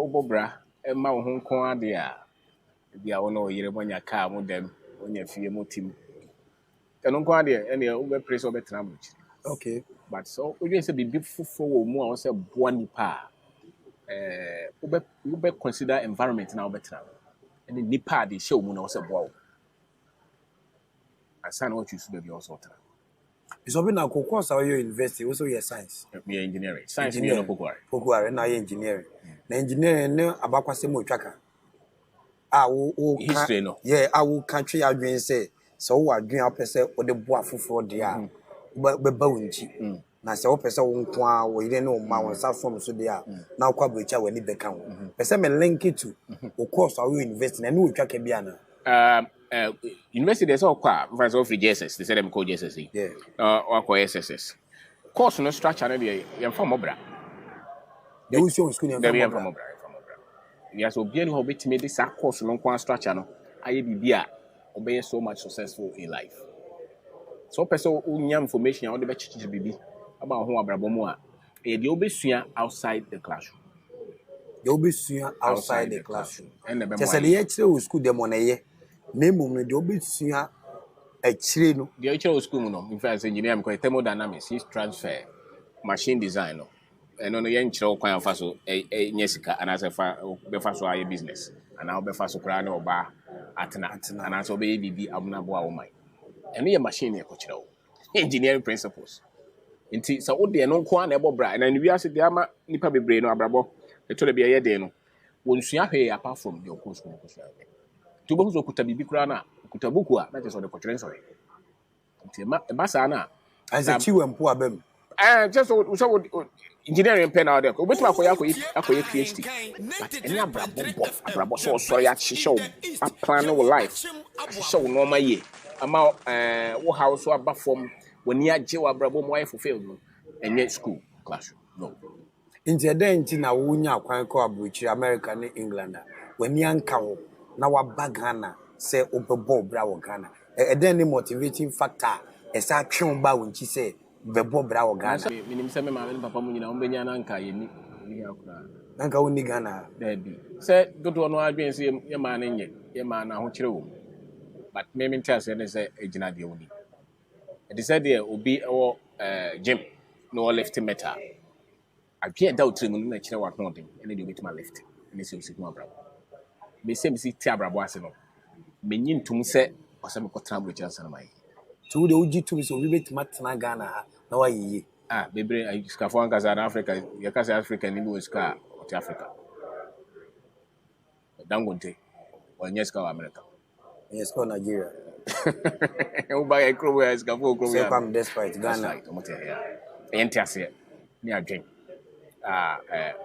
Obobra, Emma Hong Kong, the owner of Yeremonia car, modem, when you feel motim. Canon Quadia, any over praise of a tramage. Okay. But so, we just be beautiful for more, say, one pa. Ube consider environment now better. And the Nipa, the show, Moon also wow. I sign what you should be also. It's open now, course, our university, also your science. Me engineering. Science, me no Pokuare, now engineering. Na engineering, no, about Quasimo tracker. History, no. Yeah, I will country adwin say, so what dream up say, or the bois for the but bounty. Na se opese wo nko we ire no ma won sa from so dia na kwa brecha we ni beka ho pese me link it to o course our university na no twa ka bia na university there's all kwa for so free JSS they say them call JSS yeah or call SSS course no structure na dey yam from obra they will show school yam from obra yes obi any ho betime this course no kwa structure no aye bibia obey so much successful in life so person unya information ya o de be chichi bibi about who abrabomu a e de obesua outside the classroom. They obesua outside the classroom. Just say the actual school dem on ye. Name no de obesua actually no. The actual school no. In fact, engineer because thermodynamics, heat transfer, machine design no. And on the young children kwan fa so nyesika and as fa be fa so aye business. And now be fa so kra na oba atena and as obe bibi abuna bo a wo mai. And your machine e ko kire engineering principles. Inti sa ode no nko na ebo bra na nwi ase de ama nipa bebre no abrabo eto le bia ye de no wonsua hwe apart from the course ko sua to bo zo kuta bibi kura na kuta buku a na je so de kotwere so inti ma sa na as a chiwe mpo abam just so engineering pen out there ko betima akoye PhD but any abrabo so ya hihye a plan no life hihye no ma ye ama wo house so aba from when you are abrabo mo fulfilled and yet school classroom no inti ede na wo nya kwan ko abrochi America ne England when you anka ho na wa bagana say obebo bra wo Ghana ede ni motivating factor esa twon ba wonchi say bebo bra wo Ghana minim say me ma papa mu nyina wo benya na anka ye ni akura anka wo ni Ghana da bi say dodo no adwen say ye ma na nye ye ma na ho kire wo but me mentia say ne say ejina de woni. They said there will be our gym, no lifting metal. I can't doubt him in the chair what nothing, and then you get my lift. And this is my brother. Me say, see, Tabra Boissano. Meaning to say, or some cotton with us and my. To the OG to so we wait Matana Ghana. No, I baby, I scaffold in Africa, your cousin African in Louis car or Africa. Don't go take or yes, go America. Yes, go Nigeria. You buy a crew as Gabo grow. So come despite Ghana. Entiasia near drink.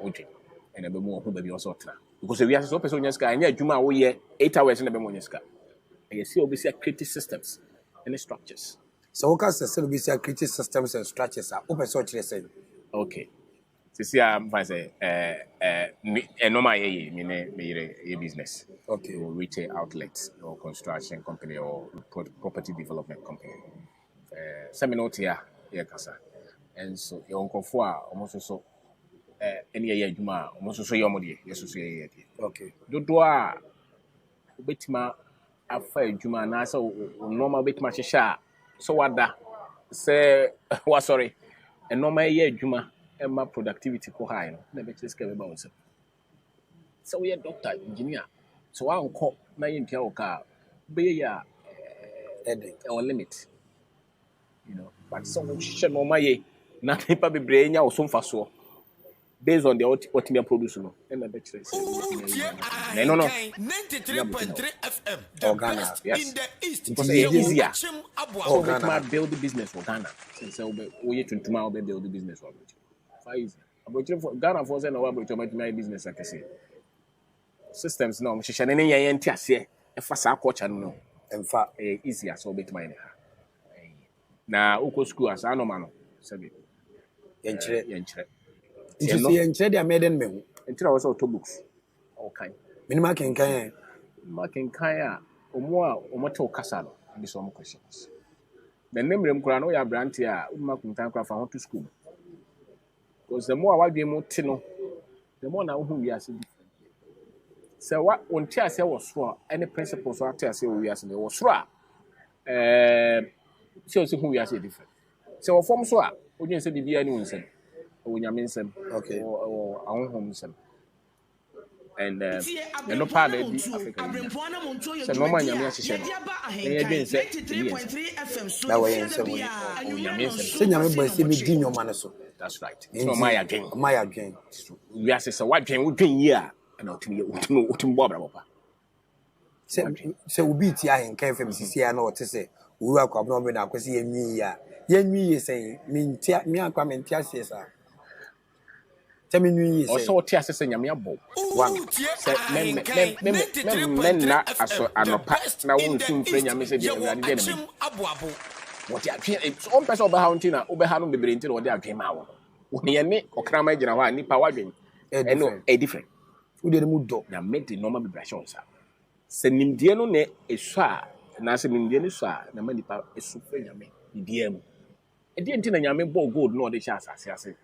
Woodring. And a bit more who baby also. Because we are so person sky and yet Juma we 8 hours in the Bemonisca. And you see obviously creative systems and structures. So what can still be creative systems and structures are open source lesson. Okay. See, I'm say no my a business. Okay. Or retail outlets or construction company or property development company. Seminole here, Kasa. And so your uncle for almost so any year Juma, almost so your money, yes, okay. Do doa betima afa Juma na so normal betima shisha. So what that say was sorry. And normal year Juma. My productivity ko high no na be cheske be ba wonse so we doctor engineer so I call na yentia o ka be ya our limit you know but so we share no my na paper be bre nya o so mfaso based on the ultimate produce no na be cheske no 93.3 FM the best in the east because it's easier so we can build the business for Ghana since we tuntuma we build the business for easy. For Ghana for say no about my business like I say. Systems no hihye ne yen yen tiase e fa sa culture no. Emfa easier so bit my na uko school as anoma no sabi. Yen kire. You see yen kire dia meden me ho. Entira was auto books. All kind. Minima kenkan. Ma kenkan a omo te okasa no. Be some questions. The name rem kura no ya brand here, uma kuntan kura fa to school. Because the more I want to know, the more now who we are different. So what on tia was sure any principles or tia say we are saying was sure. So who we are saying different. So form so we didn't say be anyone said. When you mean some Okay. or our home some. And no part of the Africa. So no man you mean say. That way and so say nyame boy say me din your man so. That's right. So my again. We are say what dream we dream here and ultimate Bob. Say we beat ya hen kan fam sisi ya na o te say we are Kwabena Obeng Darko say yenwi ya. Yenwi ye say me akwa me ntia say sa. Tell me new year. Also, Tia says, "Yamia Bob." One said, "Men na aso anopa na won tun frenya me say dey dey dey me." What ya twa it's on person oba haunting na oba ha no bebre nti na ode adwen ma wo. Woni ye ne okrama gina ho a nipa wadwen. No e different. Who dey mu do. Na make the normal vibration sa. Se nimdie no ne esu a na se nimdie ne so a na ma nipa esu frenya me. Bibia mu. E dey nti na nyame ball gold no ode sha asase ase.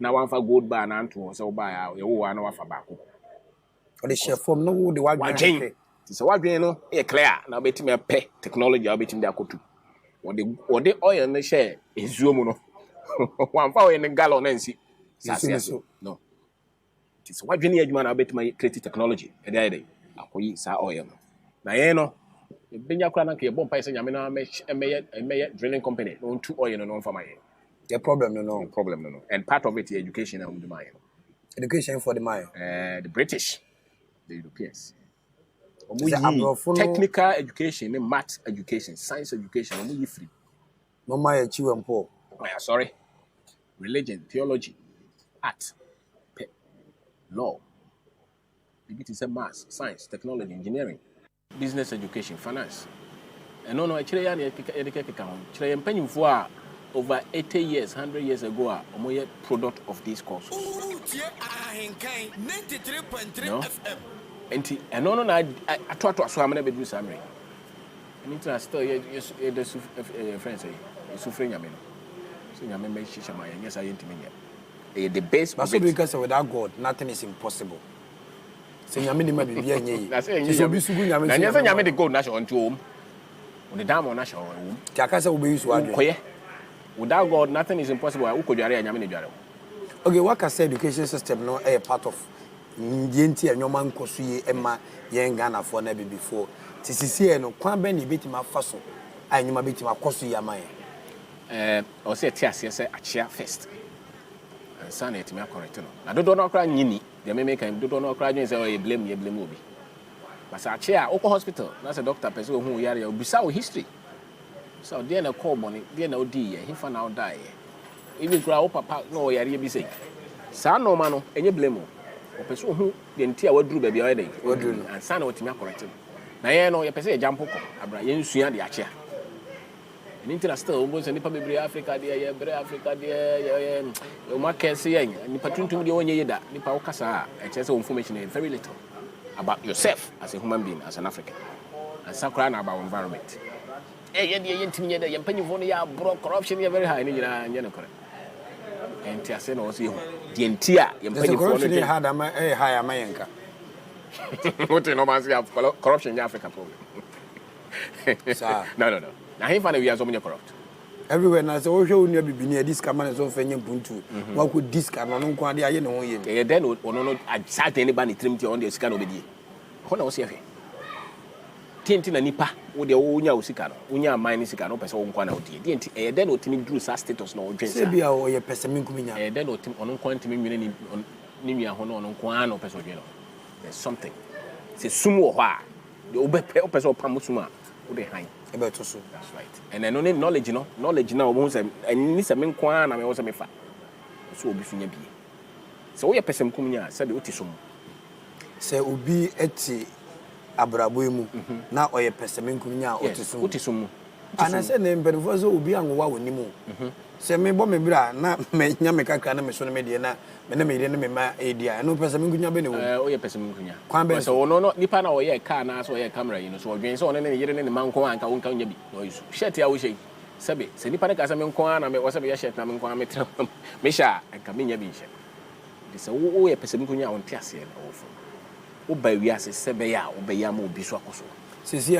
Na one for gold bar and to so buy you one for back. Or the chef from no the one drink. So what you know, clear. Now bet me a pay technology, I'll bet him there to. What the oil and the share is zoom no. One for in the gallon and see. No. It's what you need, man. I'll bet my creative technology. A day, I'll sa oil. Now, you know, the Benya Cranky, a bomb piece and Yamina may drilling company, no 2 oil and on for my. The problem, no. And part of it is education and the Maya. Education for the Maya. The British, the Europeans. Technical education, math education, science education, free. No Maya chew and poor. Sorry. Religion, theology, art, law. It is a math, science, technology, engineering, business education, finance. And no, actually, I'm for over 80 years, 100 years ago, I'm a product of these courses. No? And no, I try to assume I'm going to do something. And it's still, friends say, you're suffering. I mean, so you're making sure my yes, I ain't the base. But so because without God, nothing is impossible. So you're making me be any. That's it. So be so good. I mean, you're making the gold national on home. On the dam on national home. Kakasa will be used to. Without God, nothing is impossible. Okay, what can say education system no a part of the entire no man kosuye Emma yen Ghana for never before. TCC no Kwabena bit my faso. I knew my bit my kosu yamai. Or say Tiasia say a chair first. And son it me correct. I don't know cry nini. They may make him do not cry and say, oh, blame me. But a chair, Oko Hospital, that's a doctor person who yari beside history. So then a call money, then no D, he found out die. Even grow up papa, no, yari be saying. Son no mano, and you blame or person who the entire would do baby already, and son what me correct. Now, you know, you say a jump up, Abra, you see the chair. And interest almost any probably Africa, dear, Africa, dear, your market saying, and you patron to the only that, Nipa Okasa, a chance of information very little about yourself as a human being, as an African, and some crying about environment. You're penny for the broke corruption, you're very high, and you're correct. And Tiasen was the entire corruption had a higher Mayanka. What you know, corruption in Africa problem. No. Now, he found we are so many corrupt. Everywhere, now, so show near be near this camera so fanyam puntu. What could this camera no quantity? I know ye. Then, no, I sat anybody trimmed on the scan of the Hold on, see. Tintin nipa wo de wo nya osika no wonya man ni sika no pese wo nkwa na odi enti e de no timi duru sa status no odwen sa se bia wo ye pese min kuminya e de no tim ono nkwa ntimi nwene ni nua ho no ono nkwa na pese odwen no there's something se sumu wo ha de obepe pese opam sumu a wo de han e be to so that's right and then no knowledge na wo se ni se min kwa na me wo se me fa so obi funya bi se wo ye pese mkuminya se de oti sumu se obi eti abrabo na oye pesemen kunya otisum ana se ne mbenfo so obi anwa wonimu se me bo me bra na me nya me kakra na me so no me de na me na me de na me ma edia no pesemen kunya be ne wo oye pesemen kunya kwan so no nipa na oye car na so oye camera yi no so odwen so no ne yire ne manko anka wonka nya bi no isu shirt ya wo shey sebe se nipa na ka se me nko na me wo se me shirt na me nko me tra me sha anka me nya bi she de se wo oye pesemen kunya won te ase na wo fo woba wiase sɛ bɛyɛ a wobɛyɛ ama obi so akɔ so sisi